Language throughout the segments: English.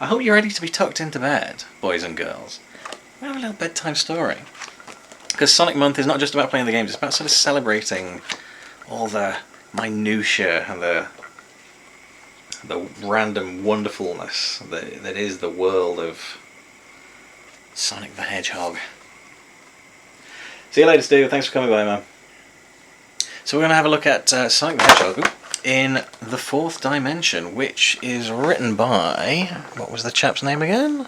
I hope you're ready to be tucked into bed, boys and girls. We have a little bedtime story. Because Sonic Month is not just about playing the games, it's about sort of celebrating all the minutiae and the random wonderfulness that is the world of Sonic the Hedgehog. See you later, Steve. Thanks for coming by, man. So we're going to have a look at Sonic the Hedgehog in the Fourth Dimension, which is written by... what was the chap's name again?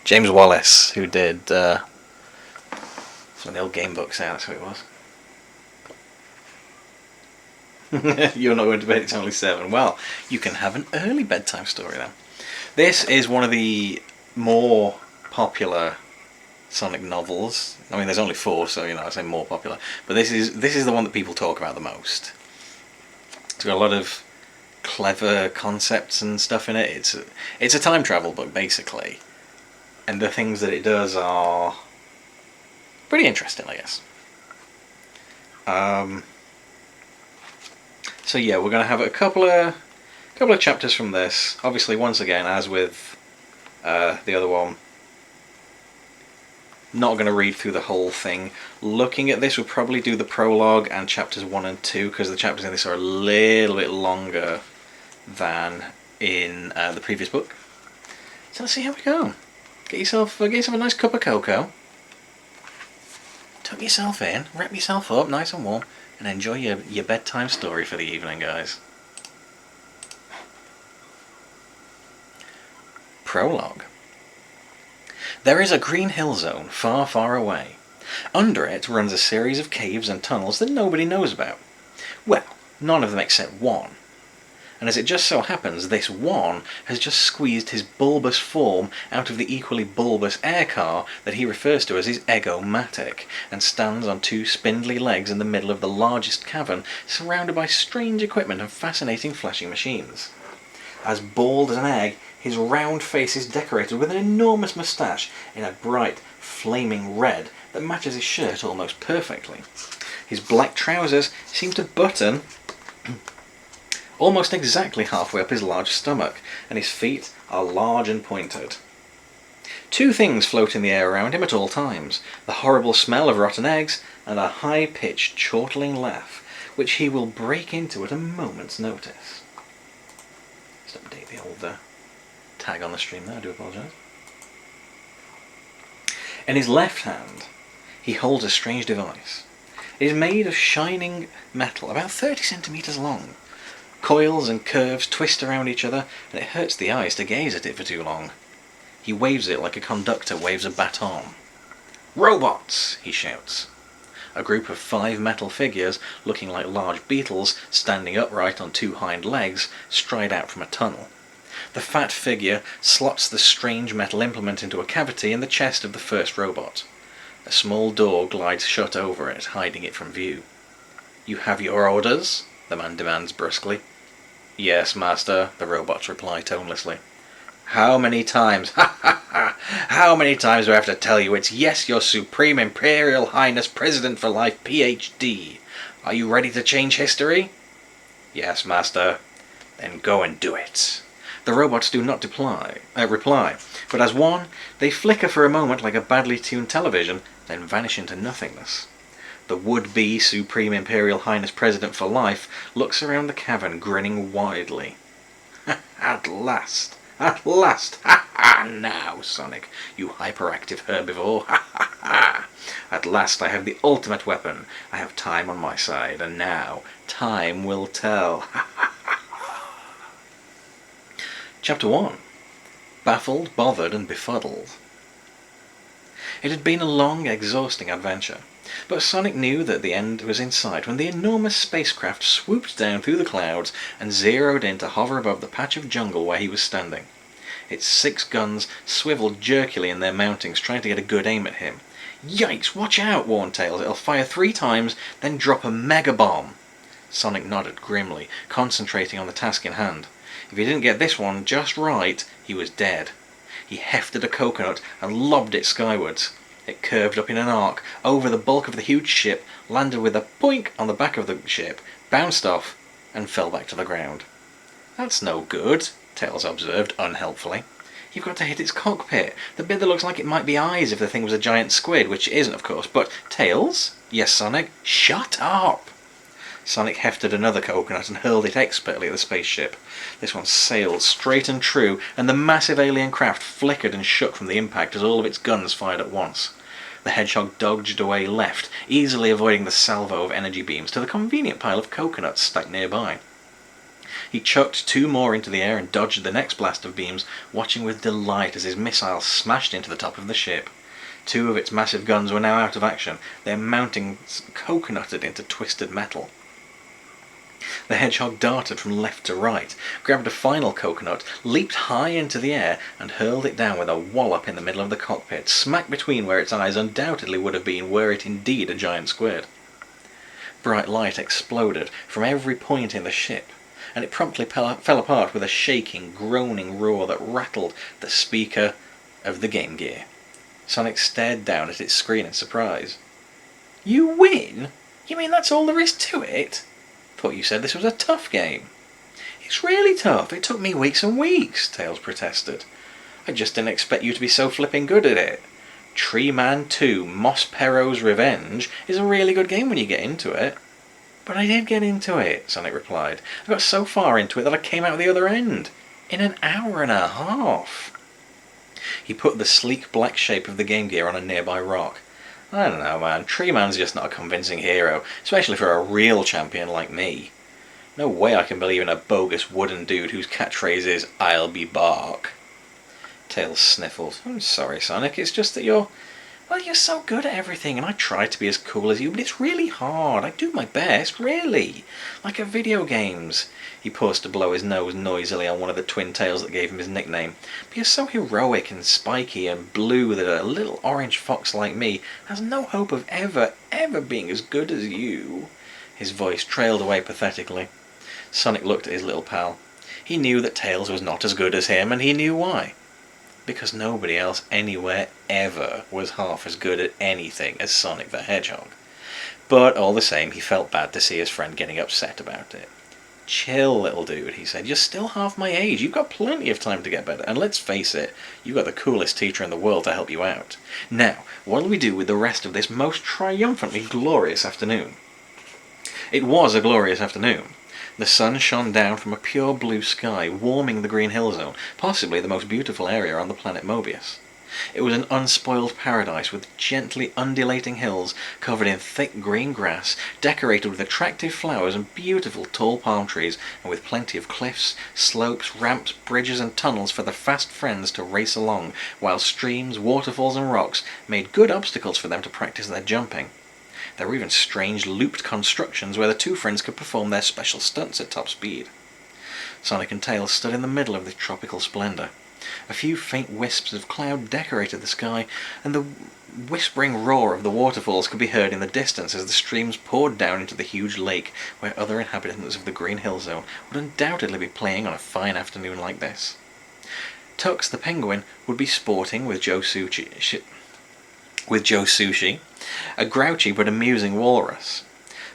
James Wallace, who did some of the old game books out, that's who it was. You're not going to bed, it's only 7. Well, you can have an early bedtime story then. This is one of the more popular Sonic novels. I mean, there's only 4, so I say more popular. But this is the one that people talk about the most. It's got a lot of clever concepts and stuff in it. It's a time travel book basically, and the things that it does are pretty interesting, I guess. So yeah, we're going to have a couple of chapters from this. Obviously, once again, as with the other one, not going to read through the whole thing. Looking at this, we'll probably do the prologue and chapters 1 and 2, because the chapters in this are a little bit longer than in the previous book. So let's see how we go. Get yourself a nice cup of cocoa. Tuck yourself in, wrap yourself up nice and warm, and enjoy your bedtime story for the evening, guys. Prologue. There is a green hill zone far, far away. Under it runs a series of caves and tunnels that nobody knows about. Well, none of them except one. And as it just so happens, this one has just squeezed his bulbous form out of the equally bulbous air car that he refers to as his Ego-Matic, and stands on 2 spindly legs in the middle of the largest cavern, surrounded by strange equipment and fascinating flashing machines. As bald as an egg, his round face is decorated with an enormous moustache in a bright, flaming red that matches his shirt almost perfectly. His black trousers seem to button almost exactly halfway up his large stomach, and his feet are large and pointed. 2 things float in the air around him at all times: the horrible smell of rotten eggs and a high-pitched, chortling laugh, which he will break into at a moment's notice. Just update the old tag on the stream there, I do apologise. In his left hand, he holds a strange device. It is made of shining metal, about 30 centimetres long. Coils and curves twist around each other, and it hurts the eyes to gaze at it for too long. He waves it like a conductor waves a baton. "Robots!" he shouts. A group of 5 metal figures, looking like large beetles, standing upright on 2 hind legs, stride out from a tunnel. The fat figure slots the strange metal implement into a cavity in the chest of the first robot. A small door glides shut over it, hiding it from view. "You have your orders?" the man demands brusquely. "Yes, master," the robots reply tonelessly. "How many times, how many times do I have to tell you it's yes, your Supreme Imperial Highness President for Life, PhD. Are you ready to change history?" "Yes, master." "Then go and do it." The robots do not reply, but as one, they flicker for a moment like a badly tuned television, then vanish into nothingness. The would-be Supreme Imperial Highness President for Life looks around the cavern, grinning widely. At last! At last! Ha ha! Now, Sonic, you hyperactive herbivore! Ha ha ha! At last I have the ultimate weapon. I have time on my side, and now time will tell. Ha ha ha! Chapter 1. Baffled, Bothered, and Befuddled. It had been a long, exhausting adventure, but Sonic knew that the end was in sight when the enormous spacecraft swooped down through the clouds and zeroed in to hover above the patch of jungle where he was standing. Its 6 guns swiveled jerkily in their mountings, trying to get a good aim at him. "Yikes, watch out," warned Tails. "It'll fire 3 times, then drop a mega bomb." Sonic nodded grimly, concentrating on the task in hand. If he didn't get this one just right, he was dead. He hefted a coconut and lobbed it skywards. It curved up in an arc, over the bulk of the huge ship, landed with a poink on the back of the ship, bounced off, and fell back to the ground. "That's no good," Tails observed unhelpfully. You've got to hit its cockpit, the bit that looks like it might be eyes if the thing was a giant squid, which it isn't, of course. But Tails? Yes, Sonic? Shut up! Sonic hefted another coconut and hurled it expertly at the spaceship. This one sailed straight and true, and the massive alien craft flickered and shook from the impact as all of its guns fired at once. The hedgehog dodged away left, easily avoiding the salvo of energy beams, to the convenient pile of coconuts stacked nearby. He chucked 2 more into the air and dodged the next blast of beams, watching with delight as his missile smashed into the top of the ship. 2 of its massive guns were now out of action, their mountings coconutted into twisted metal. The hedgehog darted from left to right, grabbed a final coconut, leaped high into the air, and hurled it down with a wallop in the middle of the cockpit, smack between where its eyes undoubtedly would have been were it indeed a giant squid. Bright light exploded from every point in the ship, and it promptly fell apart with a shaking, groaning roar that rattled the speaker of the Game Gear. Sonic stared down at its screen in surprise. You win? You mean that's all there is to it? Thought you said this was a tough game. It's really tough. It took me weeks and weeks, Tails protested. I just didn't expect you to be so flipping good at it. Tree Man 2 Moss Perro's Revenge is a really good game when you get into it. But I did get into it, Sonic replied. I got so far into it that I came out the other end. In an hour and a half. He put the sleek black shape of the Game Gear on a nearby rock. I don't know, man. Tree Man's just not a convincing hero, especially for a real champion like me. No way I can believe in a bogus wooden dude whose catchphrase is, I'll be Bark. Tails sniffled. I'm sorry, Sonic. It's just that you're so good at everything, and I try to be as cool as you, but it's really hard. I do my best, really. Like at video games. He paused to blow his nose noisily on one of the twin tails that gave him his nickname. But you're so heroic and spiky and blue that a little orange fox like me has no hope of ever being as good as you. His voice trailed away pathetically. Sonic looked at his little pal. He knew that Tails was not as good as him, and he knew why. Because nobody else anywhere ever was half as good at anything as Sonic the Hedgehog. But all the same, he felt bad to see his friend getting upset about it. Chill, little dude, he said. You're still half my age. You've got plenty of time to get better. And let's face it, you've got the coolest teacher in the world to help you out. Now, what'll we do with the rest of this most triumphantly glorious afternoon? It was a glorious afternoon. The sun shone down from a pure blue sky, warming the Green Hill Zone, possibly the most beautiful area on the planet Mobius. It was an unspoiled paradise with gently undulating hills covered in thick green grass, decorated with attractive flowers and beautiful tall palm trees, and with plenty of cliffs, slopes, ramps, bridges and tunnels for the fast friends to race along, while streams, waterfalls and rocks made good obstacles for them to practice their jumping. There were even strange looped constructions where the 2 friends could perform their special stunts at top speed. Sonic and Tails stood in the middle of the tropical splendor. A few faint wisps of cloud decorated the sky, and the whispering roar of the waterfalls could be heard in the distance as the streams poured down into the huge lake where other inhabitants of the Green Hill Zone would undoubtedly be playing on a fine afternoon like this. Tux the penguin would be sporting with Joe Sushi, a grouchy but amusing walrus.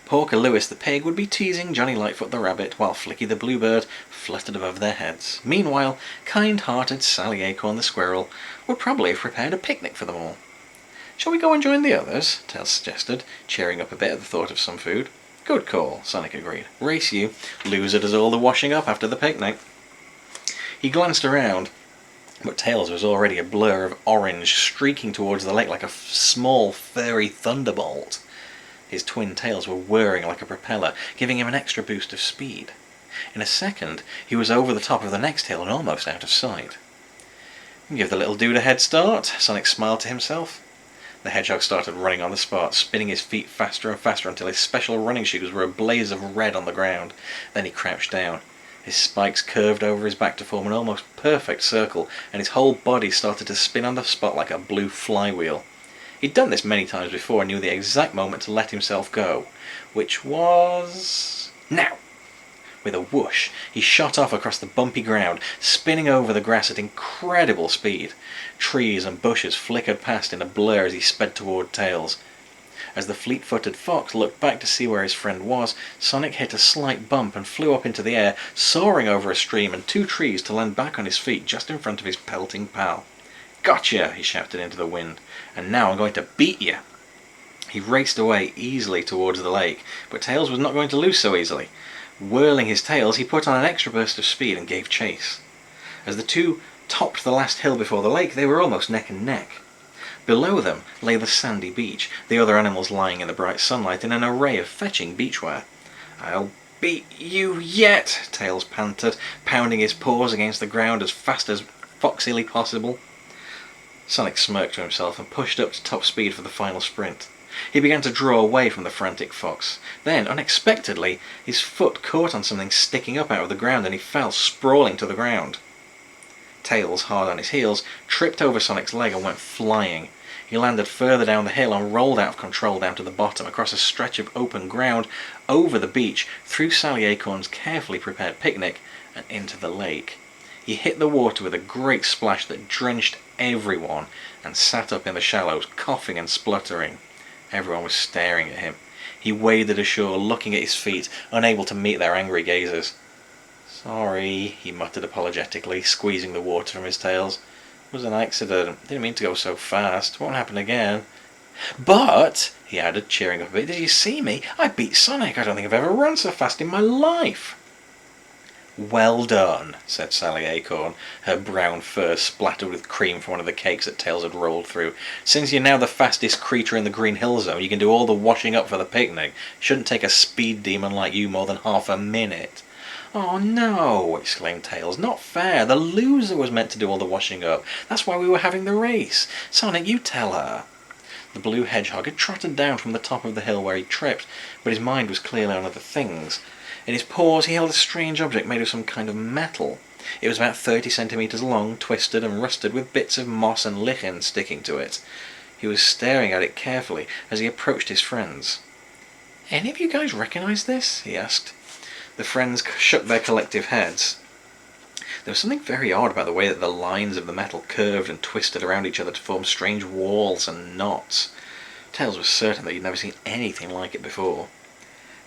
Porker Lewis the pig would be teasing Johnny Lightfoot the rabbit, while Flicky the bluebird fluttered above their heads. Meanwhile, kind-hearted Sally Acorn the squirrel would probably have prepared a picnic for them all. Shall we go and join the others? Tails suggested, cheering up a bit at the thought of some food. Good call, Sonic agreed. Race you. Loser does all the washing up after the picnic. He glanced around, but Tails was already a blur of orange, streaking towards the lake like a small, furry thunderbolt. His twin tails were whirring like a propeller, giving him an extra boost of speed. In a second, he was over the top of the next hill and almost out of sight. Give the little dude a head start, Sonic smiled to himself. The hedgehog started running on the spot, spinning his feet faster and faster until his special running shoes were a blaze of red on the ground. Then he crouched down. His spikes curved over his back to form an almost perfect circle, and his whole body started to spin on the spot like a blue flywheel. He'd done this many times before and knew the exact moment to let himself go, which was now. With a whoosh, he shot off across the bumpy ground, spinning over the grass at incredible speed. Trees and bushes flickered past in a blur as he sped toward Tails. As the fleet-footed fox looked back to see where his friend was, Sonic hit a slight bump and flew up into the air, soaring over a stream and 2 trees to land back on his feet just in front of his pelting pal. "Gotcha!" he shouted into the wind. "And now I'm going to beat you!" He raced away easily towards the lake, but Tails was not going to lose so easily. Whirling his tails, he put on an extra burst of speed and gave chase. As the two topped the last hill before the lake, they were almost neck and neck. Below them lay the sandy beach, the other animals lying in the bright sunlight in an array of fetching beachwear. "I'll beat you yet," Tails panted, pounding his paws against the ground as fast as foxily possible. Sonic smirked to himself and pushed up to top speed for the final sprint. He began to draw away from the frantic fox. Then, unexpectedly, his foot caught on something sticking up out of the ground and he fell sprawling to the ground. Tails, hard on his heels, tripped over Sonic's leg and went flying. He landed further down the hill and rolled out of control down to the bottom, across a stretch of open ground, over the beach, through Sally Acorn's carefully prepared picnic, and into the lake. He hit the water with a great splash that drenched everyone, and sat up in the shallows, coughing and spluttering. Everyone was staring at him. He waded ashore, looking at his feet, unable to meet their angry gazes. "Sorry," he muttered apologetically, squeezing the water from his tails. "It was an accident. Didn't mean to go so fast. Won't happen again." "But," he added, cheering up a bit, "did you see me? I beat Sonic. I don't think I've ever run so fast in my life." "Well done," said Sally Acorn, her brown fur splattered with cream from one of the cakes that Tails had rolled through. "Since you're now the fastest creature in the Green Hill Zone, you can do all the washing up for the picnic. Shouldn't take a speed demon like you more than half a minute." "Oh no!" exclaimed Tails. "Not fair. The loser was meant to do all the washing up. That's why we were having the race. Sonic, you tell her." The blue hedgehog had trotted down from the top of the hill where he tripped, but his mind was clearly on other things. In his paws he held a strange object made of some kind of metal. It was about 30 centimeters long, twisted and rusted, with bits of moss and lichen sticking to it. He was staring at it carefully as he approached his friends. "Any of you guys recognize this?" he asked. The friends shook their collective heads. There was something very odd about the way that the lines of the metal curved and twisted around each other to form strange whorls and knots. Tails was certain that he'd never seen anything like it before.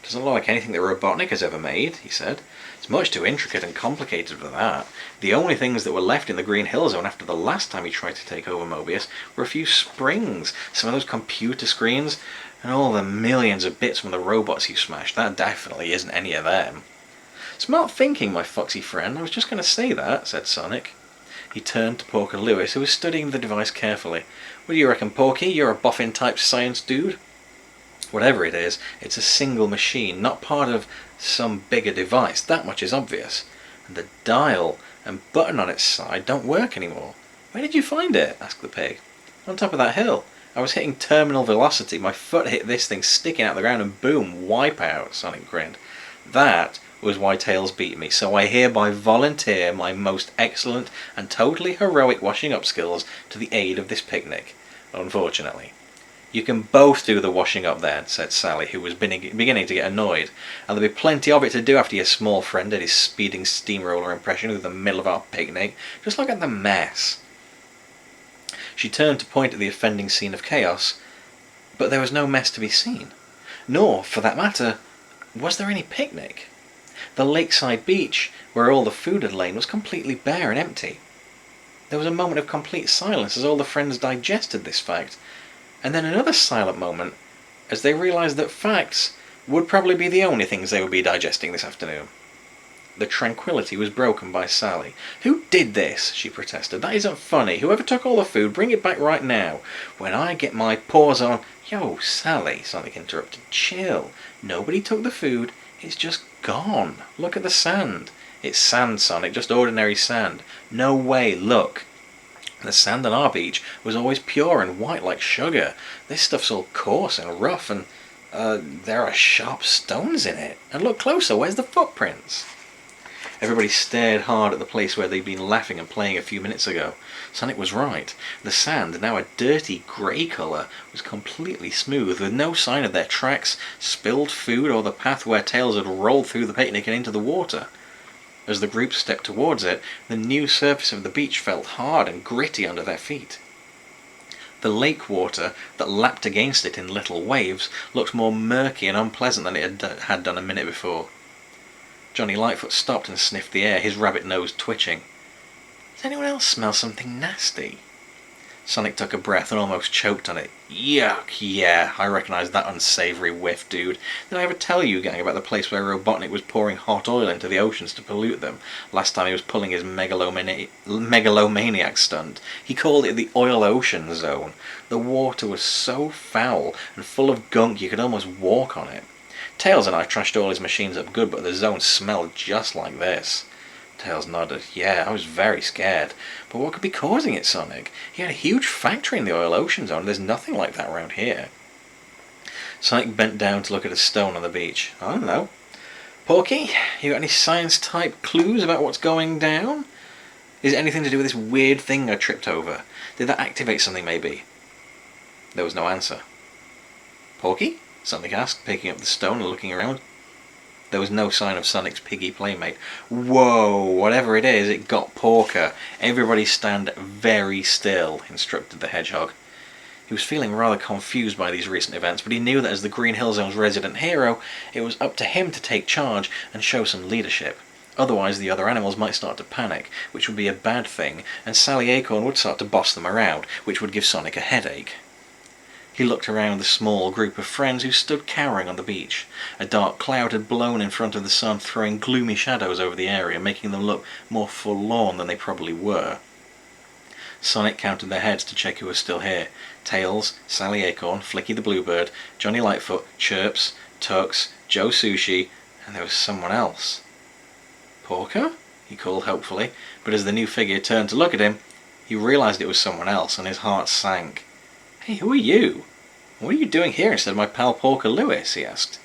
"It doesn't look like anything that Robotnik has ever made," he said. "It's much too intricate and complicated for that. The only things that were left in the Green Hill Zone after the last time he tried to take over Mobius were a few springs, some of those computer screens, and all the millions of bits from the robots you smashed. That definitely isn't any of them." "Smart thinking, my foxy friend. I was just going to say that," said Sonic. He turned to Porker Lewis, who was studying the device carefully. "What do you reckon, Porky? You're a boffin-type science dude." "Whatever it is, it's a single machine, not part of some bigger device. That much is obvious. And the dial and button on its side don't work anymore." "Where did you find it?" asked the pig. "On top of that hill. I was hitting terminal velocity, my foot hit this thing sticking out the ground and boom, wipeout," Sonic grinned. "That was why Tails beat me, so I hereby volunteer my most excellent and totally heroic washing up skills to the aid of this picnic. Unfortunately." "You can both do the washing up then," said Sally, who was beginning to get annoyed, "and there'll be plenty of it to do after your small friend did his speeding steamroller impression through the middle of our picnic. Just look at the mess." She turned to point at the offending scene of chaos, but there was no mess to be seen. Nor, for that matter, was there any picnic. The lakeside beach, where all the food had lain, was completely bare and empty. There was a moment of complete silence as all the friends digested this fact, and then another silent moment as they realized that facts would probably be the only things they would be digesting this afternoon. The tranquility was broken by Sally. "Who did this?" she protested. "That isn't funny. Whoever took all the food, bring it back right now. When I get my paws on—" "Yo, Sally," Sonic interrupted. "Chill. Nobody took the food. It's just gone. Look at the sand." "It's sand, Sonic, just ordinary sand." "No way, look. The sand on our beach was always pure and white like sugar. This stuff's all coarse and rough, and there are sharp stones in it. And look closer, where's the footprints?" Everybody stared hard at the place where they'd been laughing and playing a few minutes ago. Sonic was right. The sand, now a dirty grey colour, was completely smooth, with no sign of their tracks, spilled food, or the path where Tails had rolled through the picnic and into the water. As the group stepped towards it, the new surface of the beach felt hard and gritty under their feet. The lake water that lapped against it in little waves looked more murky and unpleasant than it had done a minute before. Johnny Lightfoot stopped and sniffed the air, his rabbit nose twitching. Does anyone else smell something nasty? Sonic took a breath and almost choked on it. Yuck, yeah, I recognise that unsavoury whiff, dude. Did I ever tell you, gang, about the place where Robotnik was pouring hot oil into the oceans to pollute them last time he was pulling his megalomaniac stunt? He called it the Oil Ocean Zone. The water was so foul and full of gunk you could almost walk on it. Tails and I trashed all his machines up good, but the zone smelled just like this. Tails nodded. Yeah, I was very scared. But what could be causing it, Sonic? He had a huge factory in the Oil Ocean Zone. There's nothing like that around here. Sonic bent down to look at a stone on the beach. I don't know. Porky, you got any science-type clues about what's going down? Is it anything to do with this weird thing I tripped over? Did that activate something, maybe? There was no answer. Porky? Sonic asked, picking up the stone and looking around. There was no sign of Sonic's piggy playmate. Whoa, whatever it is, it got Porker. Everybody stand very still, instructed the hedgehog. He was feeling rather confused by these recent events, but he knew that as the Green Hill Zone's resident hero, it was up to him to take charge and show some leadership. Otherwise the other animals might start to panic, which would be a bad thing, and Sally Acorn would start to boss them around, which would give Sonic a headache. He looked around the small group of friends who stood cowering on the beach. A dark cloud had blown in front of the sun, throwing gloomy shadows over the area, making them look more forlorn than they probably were. Sonic counted their heads to check who was still here. Tails, Sally Acorn, Flicky the Bluebird, Johnny Lightfoot, Chirps, Tux, Joe Sushi, and there was someone else. Porker? He called hopefully, but as the new figure turned to look at him, he realised it was someone else, and his heart sank. Hey, who are you? What are you doing here instead of my pal Porker Lewis? He asked.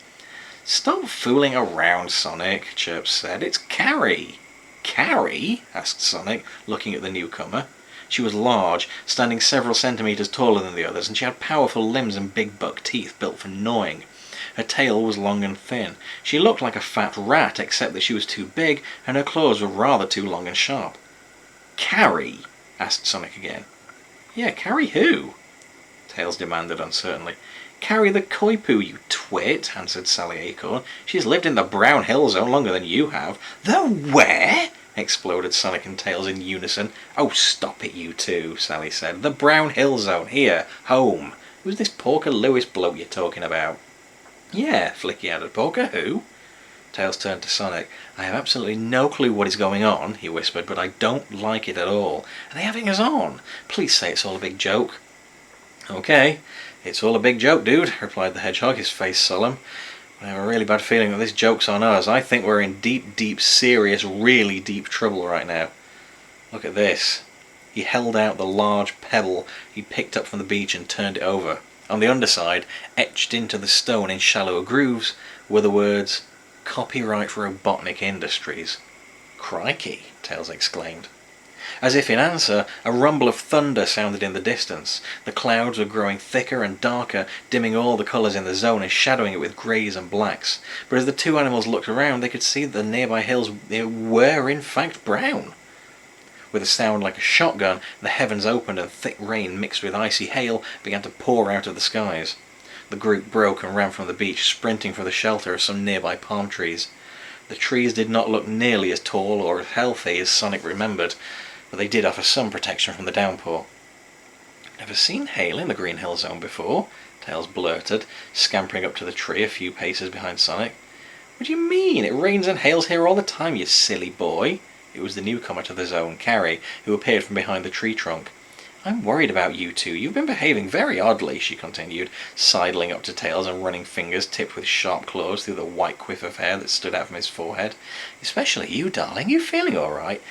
Stop fooling around, Sonic, Chirps said. It's Carrie. Carrie? Asked Sonic, looking at the newcomer. She was large, standing several centimetres taller than the others, and she had powerful limbs and big buck teeth built for gnawing. Her tail was long and thin. She looked like a fat rat, except that she was too big, and her claws were rather too long and sharp. Carrie? Asked Sonic again. Yeah, Carrie who? Tails demanded uncertainly. Carrie the Koipu, you twit, answered Sally Acorn. She's lived in the Brown Hill Zone longer than you have. The where? Exploded Sonic and Tails in unison. Oh, stop it, you two, Sally said. The Brown Hill Zone, here, home. Who's this Porker Lewis bloke you're talking about? Yeah, Flicky added. Porker who? Tails turned to Sonic. I have absolutely no clue what is going on, he whispered, but I don't like it at all. Are they having us on? Please say it's all a big joke. Okay, it's all a big joke, dude, replied the hedgehog, his face solemn. I have a really bad feeling that this joke's on us. I think we're in deep, serious, really deep trouble right now. Look at this. He held out the large pebble he picked up from the beach and turned it over. On the underside, etched into the stone in shallow grooves, were the words, Copyright Robotnik Industries. Crikey, Tails exclaimed. As if in answer, a rumble of thunder sounded in the distance. The clouds were growing thicker and darker, dimming all the colours in the zone and shadowing it with greys and blacks. But as the two animals looked around, they could see that the nearby hills were in fact brown. With a sound like a shotgun, the heavens opened and thick rain mixed with icy hail began to pour out of the skies. The group broke and ran from the beach, sprinting for the shelter of some nearby palm trees. The trees did not look nearly as tall or as healthy as Sonic remembered, but they did offer some protection from the downpour. Never seen hail in the Green Hill Zone before, Tails blurted, scampering up to the tree a few paces behind Sonic. What do you mean? It rains and hails here all the time, you silly boy. It was the newcomer to the zone, Carrie, who appeared from behind the tree trunk. I'm worried about you two. You've been behaving very oddly, she continued, sidling up to Tails and running fingers tipped with sharp claws through the white quiff of hair that stood out from his forehead. Especially you, darling. You feeling all right?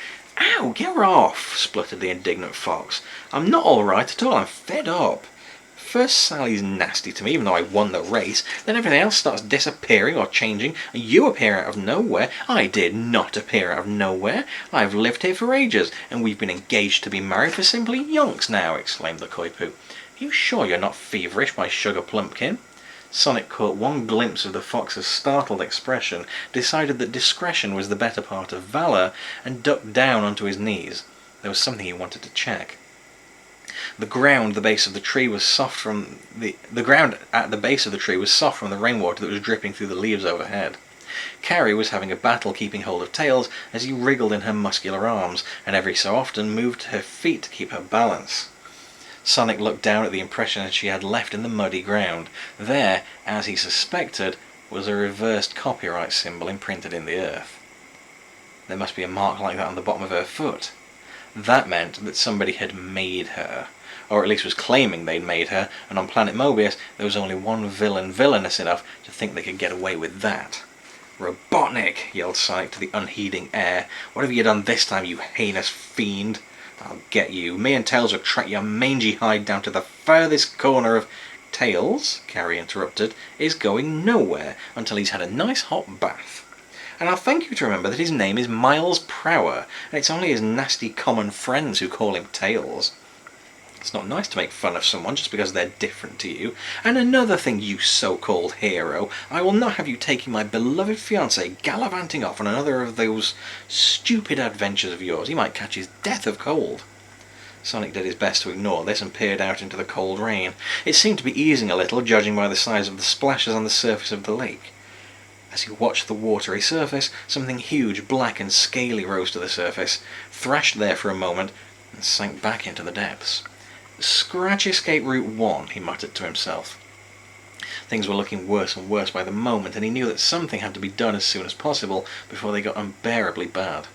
Ow, get her off, spluttered the indignant fox. I'm not all right at all. I'm fed up. First Sally's nasty to me, even though I won the race, then everything else starts disappearing or changing, and you appear out of nowhere. I did not appear out of nowhere. I've lived here for ages, and we've been engaged to be married for simply yonks now, exclaimed the Koipu. Are you sure you're not feverish, my sugar plumpkin? Sonic caught one glimpse of the fox's startled expression, decided that discretion was the better part of valour, and ducked down onto his knees. There was something he wanted to check. The ground at the base of the tree was soft from the rainwater that was dripping through the leaves overhead. Carrie was having a battle keeping hold of Tails as he wriggled in her muscular arms, and every so often moved her feet to keep her balance. Sonic looked down at the impression that she had left in the muddy ground. There, as he suspected, was a reversed copyright symbol imprinted in the earth. There must be a mark like that on the bottom of her foot. That meant that somebody had made her, or at least was claiming they'd made her, and on Planet Mobius there was only one villain villainous enough to think they could get away with that. "Robotnik!" yelled Sonic to the unheeding air. "What have you done this time, you heinous fiend? I'll get you. Me and Tails will track your mangy hide down to the furthest corner of—" "Tails," Carrie interrupted, "is going nowhere until he's had a nice hot bath. And I'll thank you to remember that his name is Miles Prower, and it's only his nasty common friends who call him Tails. It's not nice to make fun of someone just because they're different to you. And another thing, you so-called hero, I will not have you taking my beloved fiancé gallivanting off on another of those stupid adventures of yours. He might catch his death of cold." Sonic did his best to ignore this and peered out into the cold rain. It seemed to be easing a little, judging by the size of the splashes on the surface of the lake. As he watched the watery surface, something huge, black and scaly rose to the surface, thrashed there for a moment, and sank back into the depths. "Scratch escape route 1, he muttered to himself. Things were looking worse and worse by the moment, and he knew that something had to be done as soon as possible before they got unbearably bad.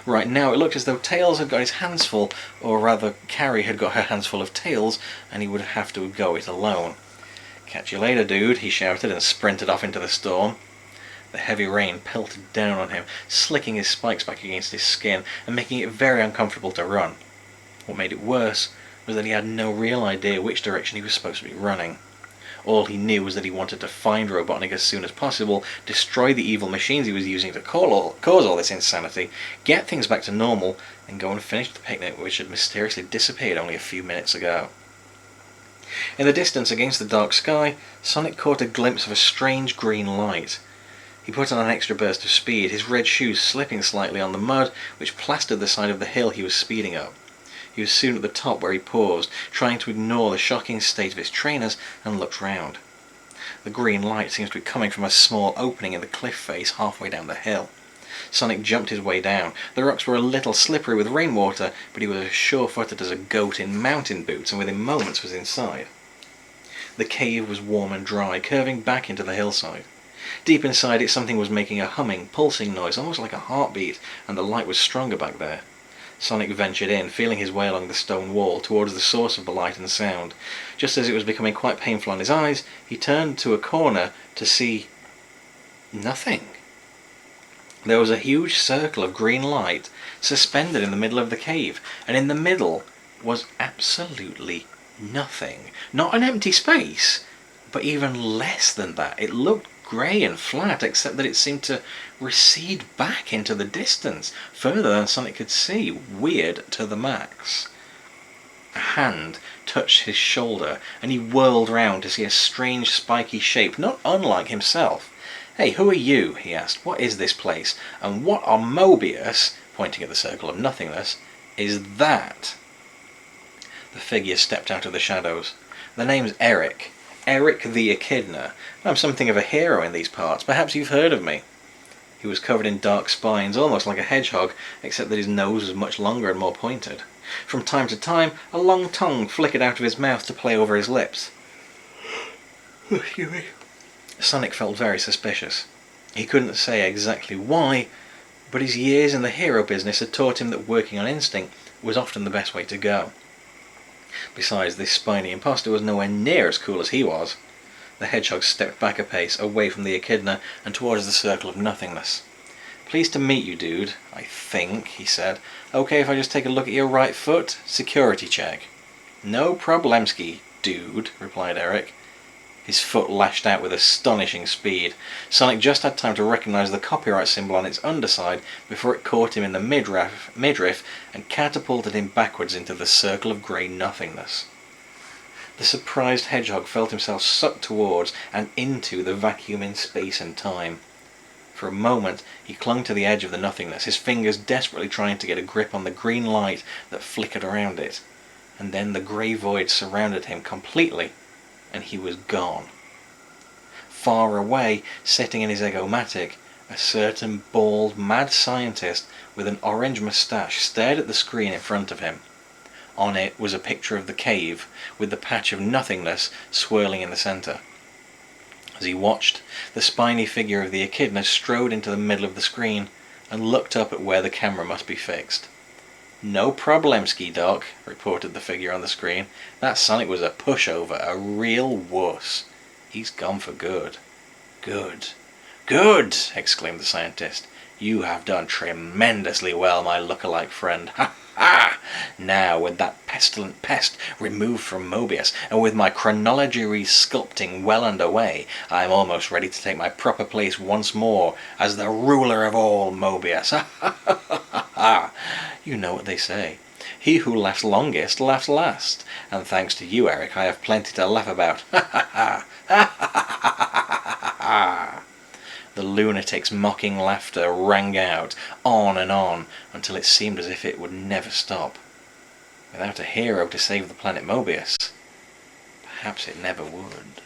Right now it looked as though Tails had got his hands full, or rather Carrie had got her hands full of Tails, and he would have to go it alone. "Catch you later, dude," he shouted and sprinted off into the storm. The heavy rain pelted down on him, slicking his spikes back against his skin and making it very uncomfortable to run. What made it worse was that he had no real idea which direction he was supposed to be running. All he knew was that he wanted to find Robotnik as soon as possible, destroy the evil machines he was using to cause all this insanity, get things back to normal, and go and finish the picnic which had mysteriously disappeared only a few minutes ago. In the distance, against the dark sky, Sonic caught a glimpse of a strange green light. He put on an extra burst of speed, his red shoes slipping slightly on the mud which plastered the side of the hill he was speeding up. He was soon at the top, where he paused, trying to ignore the shocking state of his trainers, and looked round. The green light seems to be coming from a small opening in the cliff face halfway down the hill. Sonic jumped his way down. The rocks were a little slippery with rainwater, but he was as sure-footed as a goat in mountain boots, and within moments was inside. The cave was warm and dry, curving back into the hillside. Deep inside it, something was making a humming, pulsing noise, almost like a heartbeat, and the light was stronger back there. Sonic ventured in, feeling his way along the stone wall, towards the source of the light and sound. Just as it was becoming quite painful on his eyes, he turned to a corner to see nothing. There was a huge circle of green light suspended in the middle of the cave, and in the middle was absolutely nothing. Not an empty space, but even less than that. It looked grey and flat, except that it seemed to recede back into the distance, further than Sonic could see. Weird to the max. A hand touched his shoulder, and he whirled round to see a strange spiky shape, not unlike himself. "Hey, who are you?" he asked. "What is this place? And what on Mobius," pointing at the circle of nothingness, "is that?" The figure stepped out of the shadows. "The name's Eric. Eric the Echidna. I'm something of a hero in these parts. Perhaps you've heard of me." He was covered in dark spines, almost like a hedgehog, except that his nose was much longer and more pointed. From time to time, a long tongue flickered out of his mouth to play over his lips. Sonic felt very suspicious. He couldn't say exactly why, but his years in the hero business had taught him that working on instinct was often the best way to go. Besides, this spiny imposter was nowhere near as cool as he was. The hedgehog stepped back a pace, away from the echidna, and towards the circle of nothingness. "Pleased to meet you, dude, I think," he said. "Okay if I just take a look at your right foot? Security check." "No problemski, dude," replied Eric. His foot lashed out with astonishing speed. Sonic just had time to recognize the copyright symbol on its underside before it caught him in the midriff and catapulted him backwards into the circle of grey nothingness. The surprised hedgehog felt himself sucked towards and into the vacuum in space and time. For a moment he clung to the edge of the nothingness, his fingers desperately trying to get a grip on the green light that flickered around it. and then the grey void surrounded him completely, and he was gone. Far away, sitting in his Egomatic, a certain bald, mad scientist with an orange moustache stared at the screen in front of him. On it was a picture of the cave, with the patch of nothingness swirling in the centre. As he watched, the spiny figure of the echidna strode into the middle of the screen and looked up at where the camera must be fixed. "No problemski, Doc," reported the figure on the screen. "That Sonic was a pushover, a real wuss. He's gone for good." "Good, good!" exclaimed the scientist. "You have done tremendously well, my look-alike friend. Ha ha! Now, with that pestilent pest removed from Mobius, and with my chronology re-sculpting well underway, I am almost ready to take my proper place once more as the ruler of all Mobius. Ha ha ha ha ha! You know what they say. He who laughs longest laughs last. And thanks to you, Eric, I have plenty to laugh about. Ha ha ha! Ha ha ha ha ha! The lunatic's mocking laughter rang out, on and on, until it seemed as if it would never stop. Without a hero to save the planet Mobius, perhaps it never would.